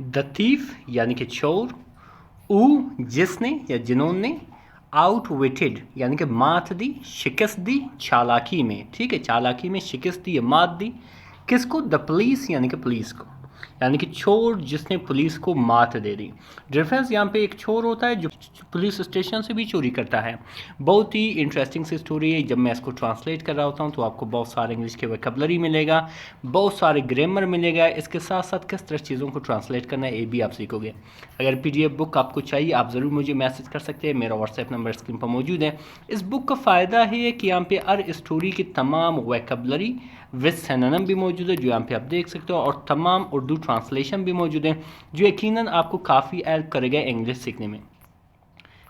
The thief यानी कि चोर, ऊ जिसने या जिन्होंने, आउटविटेड यानी कि मात दी, शिकस्त दी चालाकी में, ठीक है, चालाकी में शिकस्त दी या मात दी। किसको? द पुलिस यानी कि पुलिस को, यानी कि चोर जिसने पुलिस को मात दे दी। डिफरेंस यहाँ पे एक चोर होता है जो पुलिस स्टेशन से भी चोरी करता है। बहुत ही इंटरेस्टिंग सी स्टोरी है। जब मैं इसको ट्रांसलेट कर रहा होता हूँ तो आपको बहुत सारे इंग्लिश के वोकैबुलरी मिलेगा, बहुत सारे ग्रामर मिलेगा। इसके साथ साथ किस तरह चीज़ों को ट्रांसलेट करना है ये भी आप सीखोगे। अगर PDF बुक आपको चाहिए आप ज़रूर मुझे मैसेज कर सकते हैं, मेरा व्हाट्सएप नंबर स्क्रीन पर मौजूद है। इस बुक का फ़ायदा है कि यहाँ पे हर स्टोरी की तमाम वोकैबुलरी विद सिनोनिम भी मौजूद है जो यहाँ पे आप देख सकते हो, और तमाम उर्दू ट्रांसलेशन भी मौजूद है जो यकीनन आपको काफ़ी हेल्प करेगा इंग्लिश सीखने में।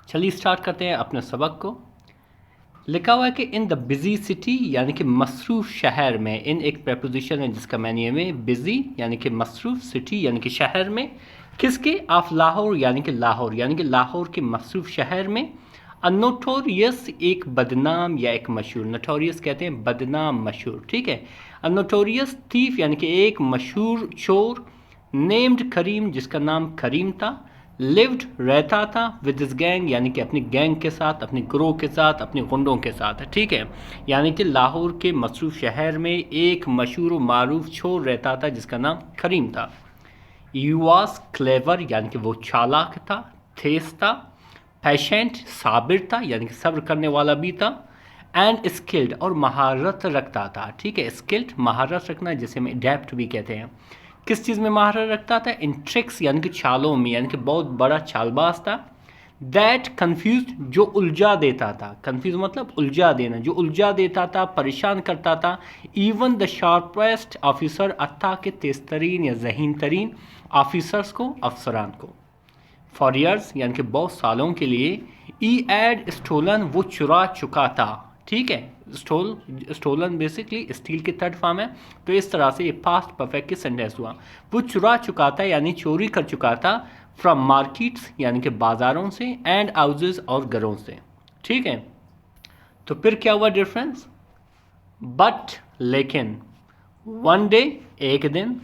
चलिए स्टार्ट करते हैं अपने सबक को। लिखा हुआ है कि इन द बिजी सिटी यानी कि मसरूफ़ शहर में, इन एक प्रपोजिशन है जिसका मैंने में बिजी यानी कि मसरूफ़, सिटी यानी कि शहर में, किसके? ऑफ लाहौर यानी कि लाहौर, यानी कि लाहौर के मसरूफ़ शहर में। अ नोटोरियस एक बदनाम या एक मशहूर, नोटोरियस कहते हैं बदनाम मशहूर, ठीक है। अ नोटोरियस थीफ यानी कि एक मशहूर चोर, नेम्ड करीम जिसका नाम करीम था, लिव्ड रहता था, विद इस गैंग यानी कि अपनी गैंग के साथ, अपनी ग्रोह के साथ, अपने गुंडों के साथ, ठीक है। यानी कि लाहौर के मसरूफ़ शहर में एक मशहूर व मारूफ चोर रहता था जिसका नाम करीम था। ही वॉज क्लेवर यानी कि वो चालाक था, तेज था, पेशेंट साबिर था यानी कि सब्र करने वाला भी था, एंड स्किल्ड और महारत रखता था, ठीक है। स्किल्ड महारत रखना जिसे हम एडेप्ट भी कहते हैं। किस चीज़ में महारत रखता था? इन ट्रिक्स यानी कि चालों में, यानी कि बहुत बड़ा चालबाज था। दैट कन्फ्यूज जो उलझा देता था, कन्फ्यूज मतलब उलझा देना, जो उलझा देता था, परेशान करता था। इवन द शार्पेस्ट ऑफिसर, अत्ता के तेज तरीन या जहीन तरीन ऑफिसर्स को, अफसरान को। फॉर ईयर्स यानी कि बहुत सालों के लिए, ई एड स्टोलन वो चुरा चुका था, ठीक है। स्टोलन बेसिकली स्टील की थर्ड फॉर्म है, तो इस तरह से ये पास्ट परफेक्ट की सेंटेंस हुआ। वो चुरा चुका था यानी चोरी कर चुका था, फ्रॉम मार्केट्स यानी कि बाजारों से, एंड हाउसेस और घरों से, ठीक है। तो फिर क्या हुआ डिफरेंस? बट लेकिन, वन डे एक दिन,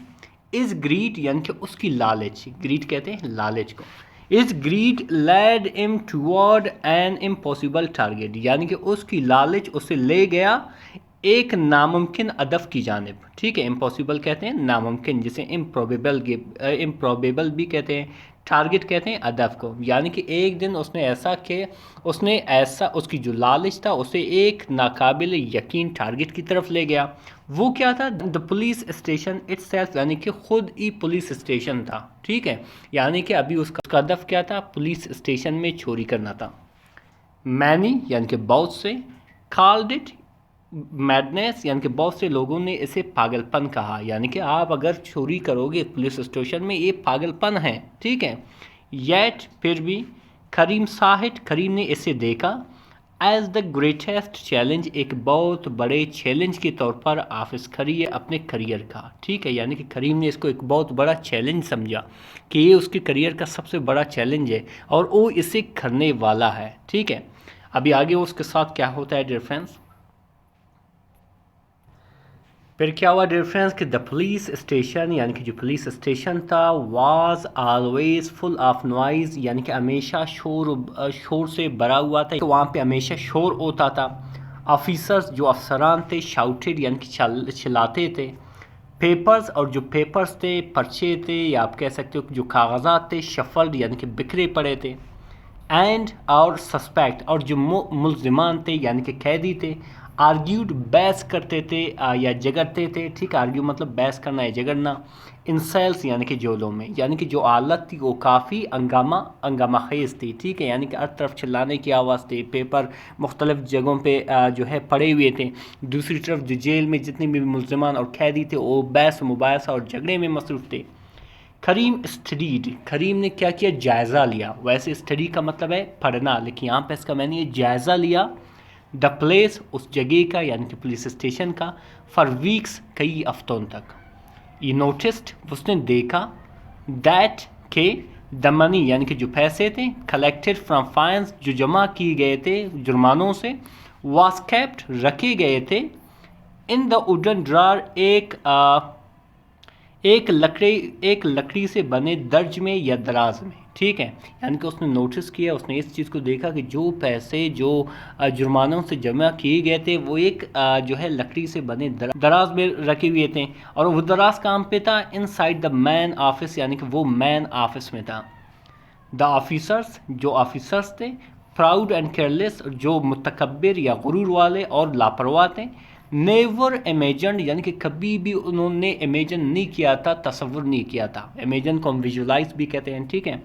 इज ग्रीड यानी कि उसकी लालच, ग्रीड कहते हैं लालच को, is greed led him toward an impossible target, यानी कि उसकी लालच उसे ले गया एक नामुमकिन हदफ की जानिब, ठीक है। इम्पॉसिबल कहते हैं नामुमकिन, जिसे इम्प्रॉबेबल भी कहते हैं, टारगेट कहते हैं हदफ को। यानी कि एक दिन उसने ऐसा उसकी जो लालच था उसे एक नाकाबिल यकीन टारगेट की तरफ ले गया। वो क्या था? द पुलिस स्टेशन इटसेल्फ, यानी कि खुद ही पुलिस स्टेशन था, ठीक है। यानी कि अभी उसका हदफ क्या था? पुलिस स्टेशन में चोरी करना था। मैनी यानी कि बहुत से, कॉल्ड इट मैडनेस यानी कि बहुत से लोगों ने इसे पागलपन कहा, यानी कि आप अगर चोरी करोगे पुलिस स्टेशन में ये पागलपन है, ठीक है। येट फिर भी, करीम साहिट करीम ने इसे देखा, एज द ग्रेटेस्ट चैलेंज एक बहुत बड़े चैलेंज के तौर पर ऑफिस करिए अपने करियर का, ठीक है। यानी कि करीम ने इसको एक बहुत बड़ा चैलेंज समझा कि ये उसके करियर का सबसे बड़ा चैलेंज है और वो इसे करने वाला है, ठीक है। अभी आगे उसके साथ क्या होता है डिफरेंस? फिर क्या हुआ डिफरेंस कि द पुलिस स्टेशन यानी कि जो पुलिस स्टेशन था, was always full of noise यानी कि हमेशा शोर से भरा हुआ था, तो वहाँ पे हमेशा शोर होता था। ऑफिसर्स जो अफसरान थे, शाउटेड यानी कि चिल्लाते थे। पेपर्स और जो पेपर्स थे, पर्चे थे, या आप कह सकते हो जो कागजात थे, शफल्ड यानी कि बिखरे पड़े थे। एंड और सस्पेक्ट और जो मुल्जिमान थे यानी कि कैदी थे, आर्ग्यूड बहस करते थे या झगड़ते थे, ठीक। आर्ग्यू मतलब बहस करना या झगड़ना। इन सेल्स यानी कि जेलों में, यानी कि जो हालत थी वो काफ़ी हंगामा खेज थी, ठीक है। यानी कि हर तरफ चिल्लाने की आवाज़ थी, पेपर मुख्तलिफ जगहों पे जो है पड़े हुए थे। दूसरी तरफ जो जेल में जितने भी मुल्जिमान और कैदी थे वो बहस मुबाहसा और झगड़े में मसरूफ़ थे। करीम स्टडीड, करीम ने क्या किया? जायज़ा लिया। वैसे स्टडी का मतलब है पढ़ना, लेकिन यहाँ पे इसका मैंने ये जायज़ा लिया। द प्लेस उस जगह का यानी कि पुलिस स्टेशन का, फॉर वीक्स कई हफ्तों तक। ये नोटिस्ड उसने देखा, दैट के द मनी यानी कि जो पैसे थे, कलेक्टेड फ्रॉम फाइन्स जो जमा किए गए थे जुर्मानों से, वाज केप्ट रखे गए थे, इन द वुडन ड्रार एक लकड़ी से बने दर्ज में या दराज में, ठीक है। यानी कि उसने नोटिस किया, उसने इस चीज़ को देखा कि जो पैसे जो जुर्मानों से जमा किए गए थे वो एक जो है लकड़ी से बने दराज में रखे हुए थे, और वो दराज काम पे था इनसाइड द मैन ऑफिस, यानी कि वो मैन ऑफिस में था। द ऑफिसर्स, जो ऑफिसर्स थे, प्राउड एंड केयरलेस, जो मुतकब्बिर या गुरूर वाले और लापरवाह थे, नेवर इमेजिन, यानी कि कभी भी उन्होंने इमेजिन नहीं किया था, तसव्वुर नहीं किया था। इमेजिन को हम विजुलाइज भी कहते हैं, ठीक है।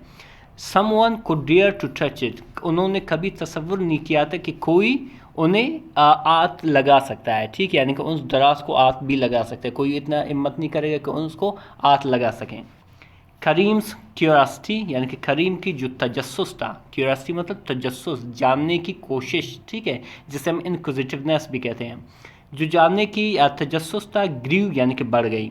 Someone could dare to touch it, उन्होंने कभी तसव्वुर नहीं किया था कि कोई उन्हें आत लगा सकता है, ठीक है। यानी कि उस दराज को आत भी लगा सकते हैं, कोई इतना हिम्मत नहीं करेगा कि उसको आत लगा सकें। करीम्स क्यूरियोसिटी, यानी कि करीम की जो तजस्सुस था, क्यूरियोसिटी मतलब तजस्सुस, जानने की कोशिश, ठीक है, जिसे हम इनक्विजिटिवनेस भी कहते हैं। जो जानने की तजस्सुस था, ग्रीव यानी कि बढ़ गई।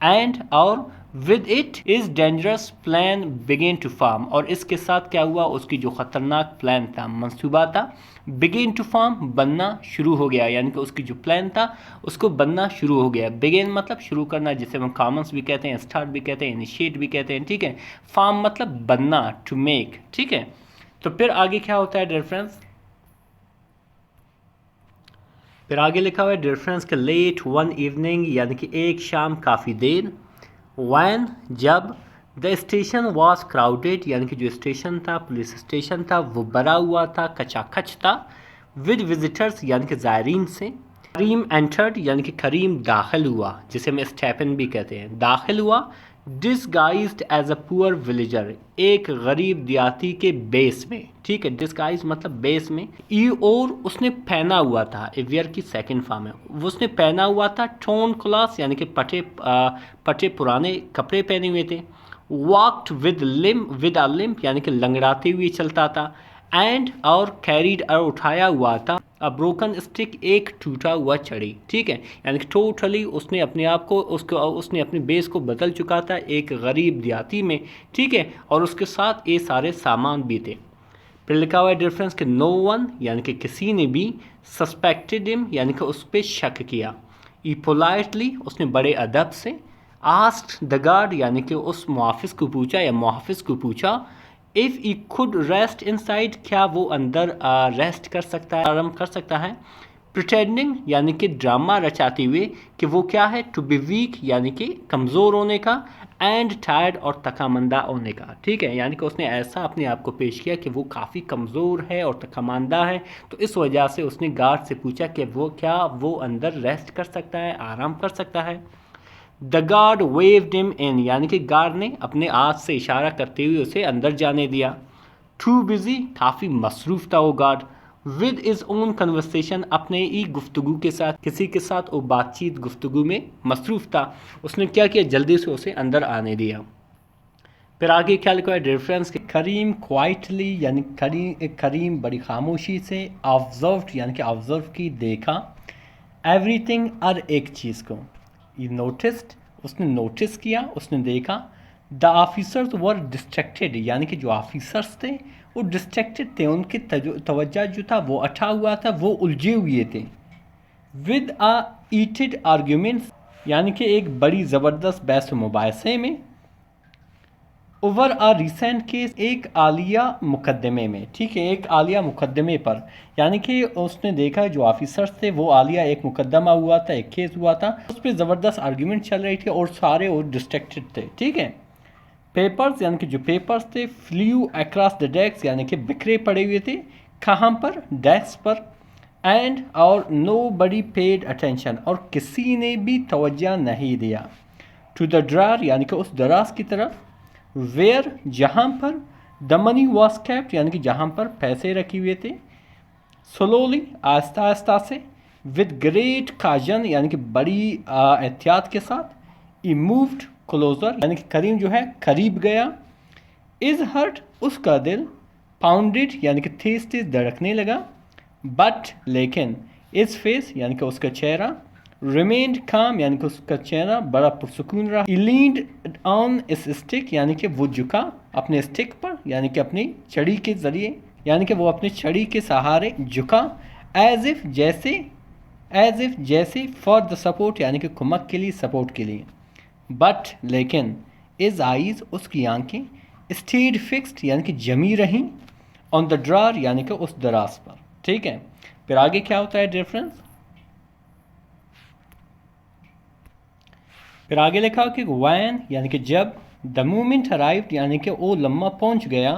एंड और with it is dangerous plan begin to form, और इसके साथ क्या हुआ, उसकी जो ख़तरनाक प्लान था, मंसूबा था, बिगिन टू फॉर्म बनना शुरू हो गया। यानी कि उसकी जो प्लान था उसको बनना शुरू हो गया। बिगिन मतलब शुरू करना, जिसे हम कॉमन्स भी कहते हैं, स्टार्ट भी कहते हैं, इनिशिएट भी कहते हैं, ठीक है। फॉर्म मतलब बनना, टू मेक, ठीक है। तो फिर आगे क्या होता है डियर फ्रेंड्स, फिर आगे लिखा हुआ है डियर फ्रेंड्स के लेट वन इवनिंग, यानी कि एक शाम काफ़ी देर, वैन जब, द स्टेशन वॉज क्राउडेड, यानी कि जो स्टेशन था, पुलिस स्टेशन था, वो भरा हुआ था, कचाखच था, विद विजिटर्स यानी कि ज़ायरीन से। करीम एंटर्ड, यानी कि करीम दाखिल हुआ, जिसे हम स्टेपन भी कहते हैं, दाखिल हुआ, disguised as a poor villager, एक गरीब देहाती के बेस में, ठीक है। डिसगाइज मतलब बेस में। ई और उसने पहना हुआ था, एवियर की सेकंड फॉर्म है, वो उसने पहना हुआ था, टोन क्लॉथ यानी कि पटे पुराने कपड़े पहने हुए थे। वॉक्ड विद अ लिम्प, यानी कि लंगड़ाते हुए चलता था। एंड और कैरीड और उठाया हुआ था, अ ब्रोकन स्टिक, एक टूटा हुआ छड़ी, ठीक है। यानी कि टोटली उसने अपने आप को उसने अपने बेस को बदल चुका था एक गरीब देहाती में, ठीक है। और उसके साथ ये सारे सामान भी थे। फिर लिखा हुआ है डिफरेंस कि नो वन, यानी कि किसी ने भी, सस्पेक्टेड हिम, यानी कि उस पर शक किया। ई पोलाइटली, उसने बड़े अदब से, आस्क्ड द गार्ड, यानी कि उस मुहाफिज को पूछा या मुहाफिज को पूछा, if E Khud rest inside, क्या वो अंदर रेस्ट कर सकता है, आराम कर सकता है। प्रिटेंडिंग, यानी कि ड्रामा रचाते हुए कि वो क्या है, टू बी वीक, यानी कि कमज़ोर होने का, एंड टायर्ड और तकामंदा होने का, ठीक है। यानी कि उसने ऐसा अपने आप को पेश किया कि वो काफ़ी कमज़ोर है और तकामंदा है, तो इस वजह से उसने गार्ड से पूछा कि वो क्या वो अंदर रेस्ट कर सकता है, आराम कर सकता है। The guard waived him in, यानी कि गार्ड ने अपने हाथ से इशारा करते हुए उसे अंदर जाने दिया। टू बिजी, काफ़ी मसरूफ़ था वो guard. With is own conversation, अपने ही गुफ्तगू के साथ, किसी के साथ वो बातचीत गुफ्तगू में मसरूफ़ था। उसने क्या किया, जल्दी से उसे अंदर आने दिया। फिर आगे क्या लिखा है डिफरेंस के, करीम क्वाइटली, यानी करीम बड़ी खामोशी से, ऑब्जर्व्ड यानी कि ऑब्जर्व की, देखा, एवरीथिंग हर एक चीज़ को, ये नोटिस्ड, उसने नोटिस किया, उसने देखा। द ऑफिसर्स वर डिस्ट्रैक्टेड, यानी कि जो ऑफिसर्स थे वो डिस्ट्रैक्टेड थे, उनकी तवज्जो जो था वो अटा हुआ था, वो उलझे हुए थे। विद अ हीटेड आर्ग्यूमेंट्स, यानी कि एक बड़ी ज़बरदस्त बहस मुबाहसे में। ओवर अ रिसेंट केस, एक आलिया मुकदमे में, ठीक है, एक आलिया मुकदमे पर, यानी कि उसने देखा जो ऑफिसर्स थे वो आलिया, एक मुकदमा हुआ था, एक केस हुआ था, उस पर ज़बरदस्त आर्ग्यूमेंट चल रही थी और सारे और डिस्ट्रैक्टेड थे, ठीक है। पेपर्स, यानी कि जो पेपर्स थे, फ्लू अक्रॉस द डेस्क, यानी कि बिखरे पड़े हुए थे, कहाँ पर, डेस्क पर। एंड और नो बडी पेड अटेंशन, और किसी ने भी तवज्जो नहीं दिया। टू द ड्रार, यानी कि उस दराज की तरफ। वेयर, जहाँ पर। द मनी वॉज कैप्ट, यानी कि जहाँ पर पैसे रखे हुए थे। स्लोली, आहिस्ता आहिस्ता से। विद ग्रेट काजन, यानी कि बड़ी एहतियात के साथ। ई मूव्ड क्लोजर, यानी कि करीम जो है करीब गया। इज़ हर्ट, उसका दिल। पाउंडेड, यानी कि तेज तेज धड़कने लगा। बट लेकिन, इज फेस, यानी कि उसका चेहरा। रिमेंड काम, यानी कि उसका चेहरा बड़ा पुरसुकून रहा। ही लीन्ड ऑन इस स्टिक, यानी कि वो झुका अपने स्टिक पर, यानी कि अपनी छड़ी के ज़रिए, यानी कि वो अपनी छड़ी के सहारे झुका। एज इफ़, जैसे, फॉर द सपोर्ट, यानी कि कुमक के लिए, सपोर्ट के लिए। बट लेकिन इज आइज उसकी आंखें स्टेड फिक्स्ड यानी कि जमी रहीं ऑन द ड्रार यानी कि उस दराज पर। ठीक है, फिर आगे क्या होता है डिफरेंस, फिर आगे लिखा कि वैन यानी कि जब, द मोमेंट अराइव्ड यानी कि वो लम्हा पहुंच गया,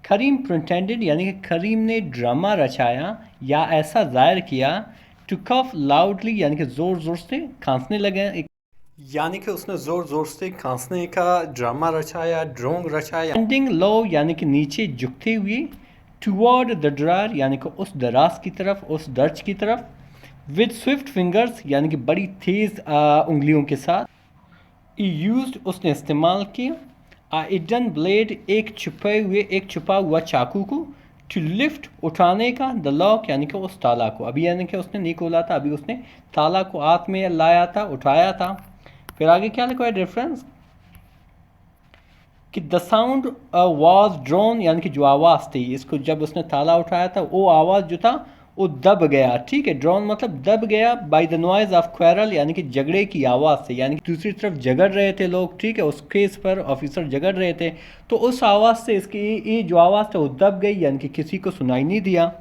करीम प्रिटेंडेड यानी कि करीम ने ड्रामा रचाया या ऐसा जाहिर किया, टू कफ लाउडली यानी कि ज़ोर ज़ोर से खांसने लगे, यानी कि उसने ज़ोर ज़ोर से खांसने का ड्रामा रचाया, ड्रोंग रचाया। एंडिंग लो यानी कि नीचे झुकते हुए, टुवर्ड द ड्रार यानी कि उस दराज की तरफ, उस दर्ज की तरफ, विद स्विफ्ट फिंगर्स यानी कि बड़ी तेज़ उंगलियों के साथ, यूज्ड उसने इस्तेमाल किया, इडन ब्लेड एक छुपा हुआ चाकू को, टू लिफ्ट उठाने का, द लॉक यानी कि उस ताला को, अभी यानी कि उसने नहीं खोला था, अभी उसने ताला को हाथ में लाया था, उठाया था। फिर आगे क्या लिखा है रेफरेंस कि द साउंड वाज ड्रोन यानी कि जो आवाज़ थी, इसको जब उसने ताला उठाया था वो आवाज़ जो था वो दब गया। ठीक है, ड्रोन मतलब दब गया, by the noise of quarrel यानी कि झगड़े की आवाज़ से, यानी कि दूसरी तरफ झगड़ रहे थे लोग। ठीक है, उस केस पर ऑफिसर झगड़ रहे थे, तो उस आवाज़ से इसकी ये जो आवाज़ था वो दब गई, यानी कि किसी को सुनाई नहीं दिया।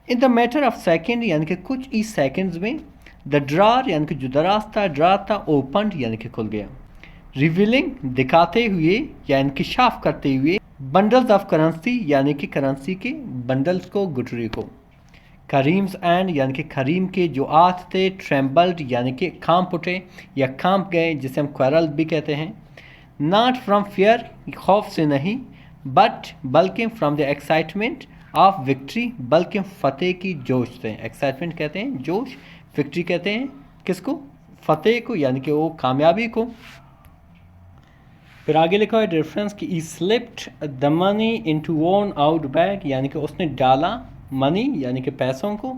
In the matter of second यानी कि कुछ ही सेकेंड्स में, द ड्रार यानी कि जो ड्रार था ओपन यानी कि खुल गया, रिवीलिंग दिखाते हुए या इंकिशाफ करते हुए, बंडल्स ऑफ करेंसी यानी कि करेंसी के बंडल्स को, गुटरी को, करीम्स एंड यानी कि करीम के जो हाथ थे, ट्रेम्बल्ड यानी कि कांप उठे या कांप गए, जिसे हम क्वेरल भी कहते हैं, नॉट फ्रॉम फियर खौफ से नहीं, बट बल्कि from the excitement of victory बल्कि फतेह की जोश से। एक्साइटमेंट कहते हैं जोश, विक्ट्री कहते हैं किसको, फतेह को यानी कि वो कामयाबी को। फिर आगे लिखा है रेफरेंस कि he slipped the money into worn out bag यानी कि उसने डाला मनी यानी कि पैसों को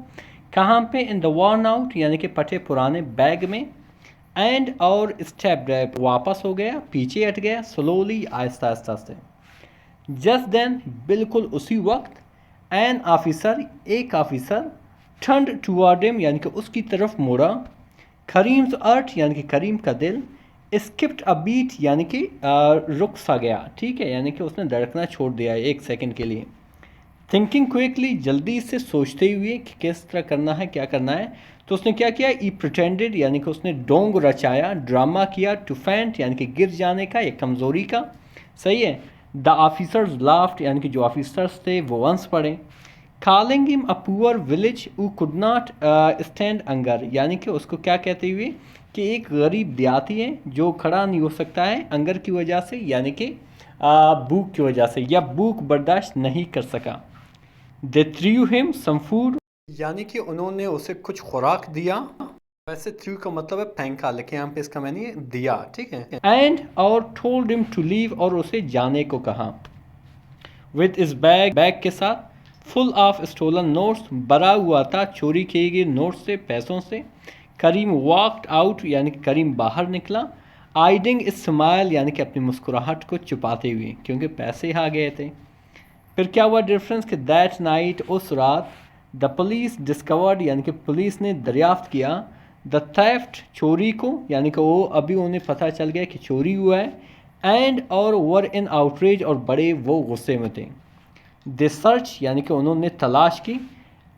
कहाँ पे, इन द वर्न आउट यानी कि फटे पुराने बैग में, एंड और स्टेप वापस हो गया, पीछे हट गया, स्लोली आहिस्ता आहिस्ता से। जस्ट देन बिल्कुल उसी वक्त, एन ऑफिसर एक ऑफिसर, टर्न्ड टुवर्ड हिम यानी कि उसकी तरफ मुड़ा, करीम्स अर्थ यानी कि करीम का दिल, स्किप्ड अ बीट यानी कि रुक सा गया। ठीक है, यानी कि उसने धड़कना छोड़ दिया एक सेकंड के लिए। थिंकिंग क्विकली जल्दी से सोचते हुए कि किस तरह करना है, क्या करना है, तो उसने क्या किया, ई प्रिटेंडेड यानी कि उसने डोंग रचाया, ड्रामा किया, टू फेंट यानी कि गिर जाने का, एक कमज़ोरी का। सही है, द ऑफिसर्स लाफ्ट यानी कि जो ऑफिसर्स थे वो हंस पड़े, calling him a poor village who could not stand anger यानी कि उसको क्या कहते हुए कि एक गरीब देहाती है जो खड़ा नहीं हो सकता है अंगर की वजह से, यानी कि भूख की वजह से, या भूख बर्दाश्त नहीं कर सका। दे थ्रू हिम सम फूड यानी कि उन्होंने उसे कुछ खुराक दिया, वैसे थ्रू का मतलब है फेंका, लेकिन यहाँ पे इसका मैंने दिया। ठीक है, एंड और टोल्ड हिम टू लीव और उसे जाने को कहा, विद इस बैग के साथ, फुल ऑफ स्टोलन नोट्स भरा हुआ था चोरी किए गए नोट्स से, पैसों से। करीम वॉकड आउट यानी कि करीम बाहर निकला, आइडिंग स्माइल यानी कि अपनी मुस्कुराहट को छुपाते हुए, क्योंकि पैसे आ गए थे। फिर क्या हुआ डिफरेंस कि दैट नाइट उस रात, द पुलिस डिस्कवर्ड यानी कि पुलिस ने दरियाफ्त किया, द थेफ्ट चोरी को, यानी कि वो अभी उन्हें पता चल गया कि चोरी हुआ है, एंड और वर इन आउटरेज और बड़े वो गुस्से में थे। दे सर्च यानी कि उन्होंने तलाश की,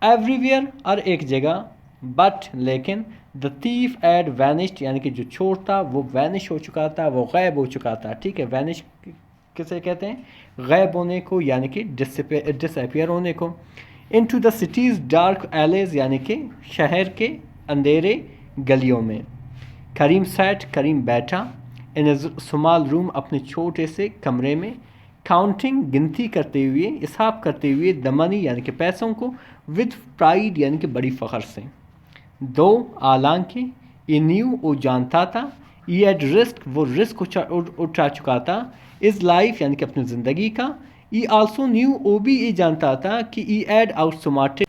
एवरीवेयर और एक जगह, बट लेकिन द थीफ एड वैनिश्ड यानी कि जो चोर था वो वैनिश हो चुका था, वो गायब हो चुका था। ठीक है, वैनिश किसे कहते हैं, गायब होने को यानी कि डिसअपियर होने को। Into the cities dark alleged यानी कि शहर के अंधेरे गलियों में। करीम सैट करीम बैठा, इन ए स्मॉल रूम अपने छोटे से कमरे में, काउंटिंग गिनती करते हुए, हिसाब करते हुए, द मनी यानी कि पैसों को, विद प्राइड यानी कि बड़ी फ़ख्र से। दो हालांकि, ई न्यू वो जानता था, ई एड रिस्क वो रिस्क उठा चुका था, इज़ लाइफ यानी कि अपनी ज़िंदगी का, ई आल्सो न्यू वो भी ये जानता था कि ई एड आउट स्मार्टेड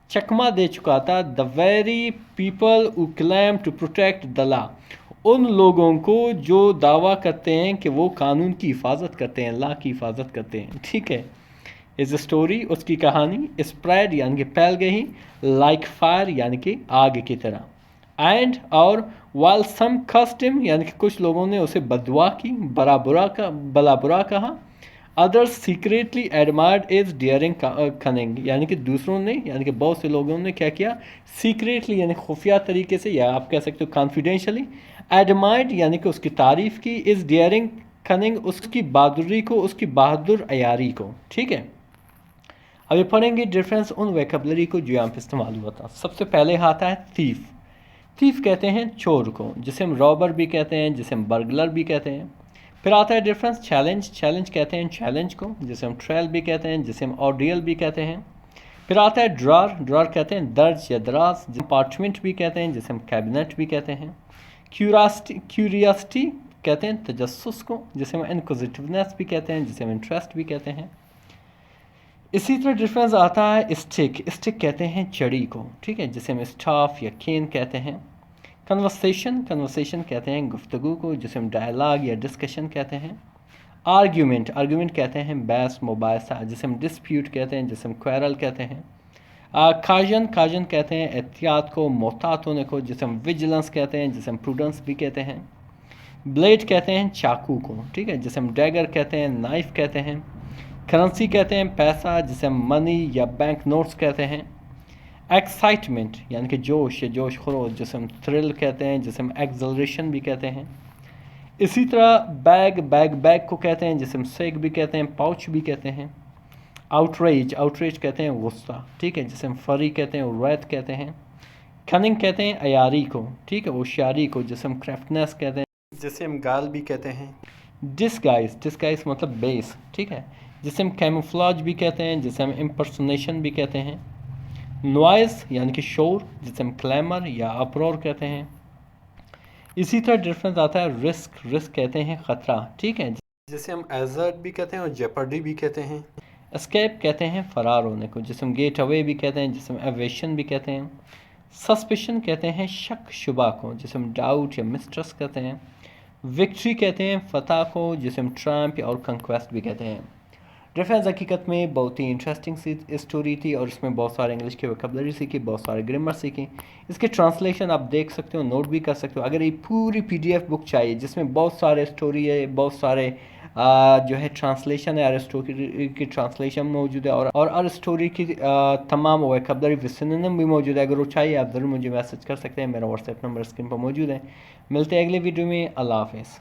चकमा दे चुका था, the very people who claim to protect the law उन लोगों को जो दावा करते हैं कि वो कानून की हिफाजत करते हैं, लॉ की हिफाजत करते हैं। ठीक है, इस स्टोरी उसकी कहानी स्प्रेड यानी कि फैल गई, लाइक फायर यानी कि आग की तरह, एंड और वाल सम कस्ट हिम यानी कि कुछ लोगों ने उसे बददुआ की, भला बुरा कहा। Others secretly admired is daring cunning यानी कि दूसरों ने यानी कि बहुत से लोगों ने क्या किया, सीक्रेटली यानी खुफिया तरीके से, या आप कह सकते हो कॉन्फिडेंशियली, एडमायर्ड यानी कि उसकी तारीफ़ की, इज डियरिंग कनिंग उसकी बहादुरी को, उसकी बहादुर अयारी को। ठीक है, अभी पढ़ेंगे डिफरेंस उन वैकेबलरी को जो यहाँ पे इस्तेमाल हुआ था। सबसे पहले आता है थीफ। थीफ कहते हैं चोर को, जिसे हम रॉबर भी कहते हैं, जिसे हम बर्गलर भी कहते हैं। फिर आता है डिफरेंस चैलेंज। चैलेंज कहते हैं चैलेंज को, जिसे हम ट्रायल भी कहते हैं, जिसे हम ऑर्डियल भी कहते हैं। फिर आता है ड्रॉर। ड्रॉर कहते हैं दर्ज या दराज, जिसे पार्चमेंट भी कहते हैं, जिसे हम कैबिनेट भी कहते हैं। क्यूरियासिटी कहते हैं तजस्सुस को, जिसे हम इनक्विजिटिवनेस भी कहते हैं, जिसे हम इंटरेस्ट भी कहते हैं। इसी तरह डिफरेंस आता है स्टिक। स्टिक कहते हैं चड़ी को, ठीक है, जिसे हम स्टाफ या केन कहते हैं। कन्वर्सेशन। कन्वर्सेशन कहते हैं गुफ्तगू को, जिसे हम डायलॉग या डिस्कशन कहते हैं। आर्ग्यूमेंट। आर्ग्यूमेंट कहते हैं बहस मुबासा, जिसे हम डिस्प्यूट कहते हैं, जिसे हम क्वेरल कहते हैं। काजन। काजन कहते हैं एहतियात को, मोहतात होने को, जिसे हम विजिलेंस कहते हैं, जिसे हम प्रूडेंस भी कहते हैं। ब्लेड कहते हैं चाकू को, ठीक है, जिसे हम डैगर कहते हैं, नाइफ कहते हैं। करेंसी कहते हैं पैसा, जिसे हम मनी या बैंक नोट्स कहते हैं। एक्साइटमेंट यानी कि जोश या जोश खरोश, जिसे हम थ्रिल कहते हैं, जिसे हम एक्सलरेशन भी कहते हैं। इसी तरह बैग को कहते हैं, जिसे हम सेग भी कहते हैं, पाउच भी कहते हैं। आउटरेज। आउटरेज कहते हैं गुस्सा, ठीक है, जिसे हम फरी कहते हैं, रैत कहते हैं। कनिंग कहते हैं अयारी को, ठीक है, होशियारी को, जिसे हम क्राफ्टनेस कहते हैं, जिसे हम गाल भी कहते हैं। डिस्गाइज। डिस्गाइज मतलब बेस, ठीक है, जिसे हम कैमोफ्लाज भी कहते हैं, जिसे हम इम्पर्सोनेशन भी कहते हैं। नॉइज़ यानी कि शोर, जिसे हम क्लैमर या अपरोर कहते हैं। इसी तरह डिफरेंस आता है रिस्क। रिस्क कहते हैं ख़तरा, ठीक है, जिसे हम एजर्ट भी कहते हैं और जेपर्डी भी कहते हैं। एस्केप कहते हैं फ़रार होने को, जिसे हम गेट अवे भी कहते हैं, जिसे हम एवेशन भी कहते हैं। सस्पिशन कहते हैं शक शुबा को, जिसे हम डाउट या मिस्ट्रस्ट कहते हैं। विक्ट्री कहते हैं फ़तह को, जिसे हम ट्रम्प और कंक्वेस्ट भी कहते हैं। डिफरेंस हकीकत में बहुत ही इंटरेस्टिंग सी स्टोरी थी और इसमें बहुत सारे इंग्लिश के वोकैबुलरी सीखी, बहुत सारे ग्रामर सीखी। इसके ट्रांसलेशन आप देख सकते हो, नोट भी कर सकते हो। अगर ये पूरी पीडीएफ बुक चाहिए जिसमें बहुत सारे स्टोरी है, बहुत सारे जो है ट्रांसलेशन है, हर स्टोरी की ट्रांसलेशन मौजूद है और हर स्टोरी की तमाम वोकैबुलरी सिनोनिम भी मौजूद है। अगर वो चाहिए आप ज़रूर मुझे मैसेज कर सकते हैं, मेरा व्हाट्सएप नंबर स्क्रीन पर मौजूद है। मिलते हैं अगले वीडियो में। अल्लाह हाफ़िज़।